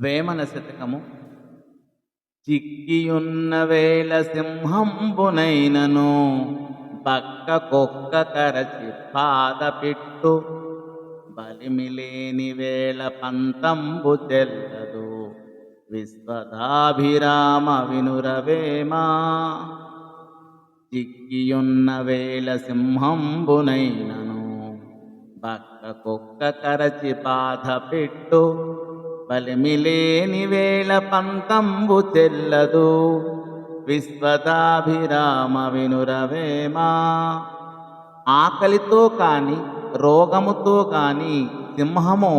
వేమన శతకము. చిక్కియున్న వేళ సింహంబునైనను బక్క కొక్క కరచి పాదపిట్టు బలిమిలేని వేళ పంతంబు చెల్లదు విశ్వదాభిరామ వినురవేమా. చిక్కియున్న వేళ సింహంబునైనను బక్క కుక్క కరచి బాధపెట్టు బలిమిలేని వేళ పంతంబు చెల్లదు విశ్వదాభిరామ వినురవేమా. ఆకలితో కాని రోగముతో కాని సింహము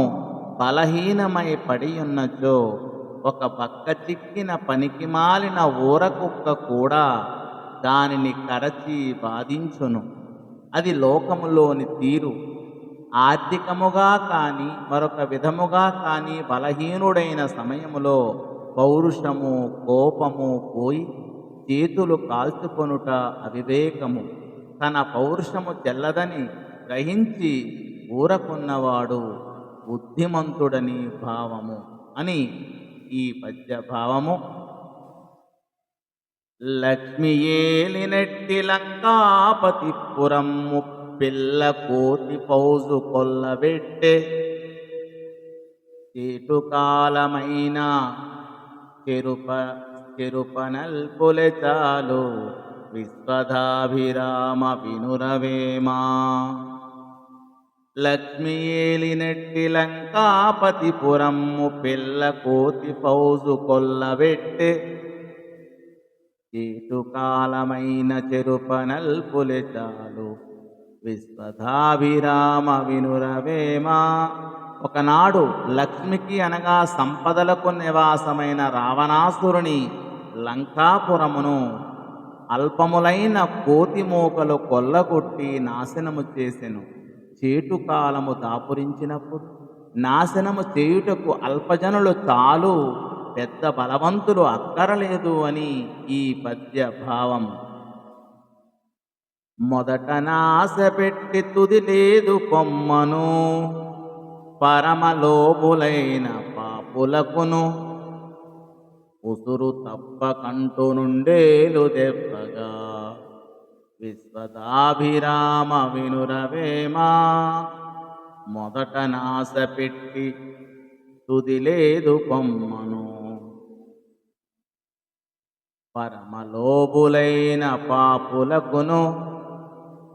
బలహీనమై పడియున్నచో ఒక పక్క చిక్కిన పనికి మాలిన ఊరకుక్క కూడా దానిని కరచి బాధించును. అది లోకములోని తీరు. ఆర్థికముగా కాని మరొక విధముగా కాని బలహీనుడైన సమయములో పౌరుషము కోపము పోయి చేతులు కాల్చుకొనుట అవివేకము. తన పౌరుషము చెల్లదని గ్రహించి ఊరకున్నవాడు బుద్ధిమంతుడని భావము అని ఈ పద్య భావము. లక్ష్మి ఏలినట్టి లంకాపతిపురము పిల్ల కోతి పౌజు కొల్లబెట్టే చేటు కాలమైన చెరుపనల్పులె చాలు విశ్వదాభిరామ వినురవేమా. లక్ష్మి ఏలినట్టి లంకాపతిపురము పిల్ల కోతి పౌజు కొల్లబెట్టే చేటు కాలమైన చెరుపనల్పులె చాలు విశ్వదాభిరామ వినురవేమా. ఒకనాడు లక్ష్మికి అనగా సంపదలకు నివాసమైన రావణాసురుని లంకాపురమును అల్పములైన కోతి మూకలు కొల్లగొట్టి నాశనము చేసెను. చేటు కాలము దాపురించినప్పుడు నాశనము చేయుటకు అల్పజనులు చాలు, పెద్ద బలవంతులు అక్కరలేదు అని ఈ పద్య భావం. మొదట నాశ పెట్టి తుది లేదు పొమ్మను పరమలోబులైన పాపులకును ఉసురు తప్పకంటు నుండేలు దెబ్బగా విశ్వదాభిరామ వినురవేమా. మొదట నాశ పెట్టి తుది లేదు పొమ్మను పరమలోబులైన పాపులకును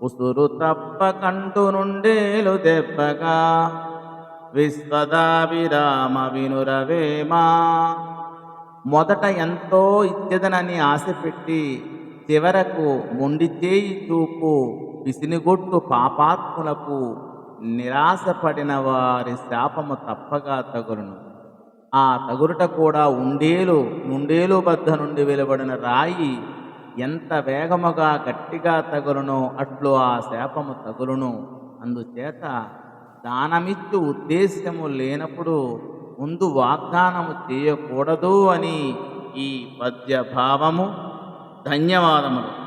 ఉసురు తప్పకంటు నుండేలు దెబ్బగా విశ్వదాభిరామ వినురవేమా. మొదట ఎంతో ఇచ్చెదనని ఆశపెట్టి చివరకు మొండి చేయి చూపు విసినిగొట్టు పాపాత్ములకు నిరాశపడిన వారి శాపము తప్పగా తగులును. ఆ తగురుట కూడా నుండేలు బద్ద నుండి వెలువడిన రాయి ఎంత వేగముగా గట్టిగా తగులునో అట్లు ఆ శాపము తగులును. అందుచేత దానమిచ్చు ఉద్దేశ్యము లేనప్పుడు ముందు వాగ్దానము చేయకూడదు అని ఈ పద్య భావము. ధన్యవాదములు.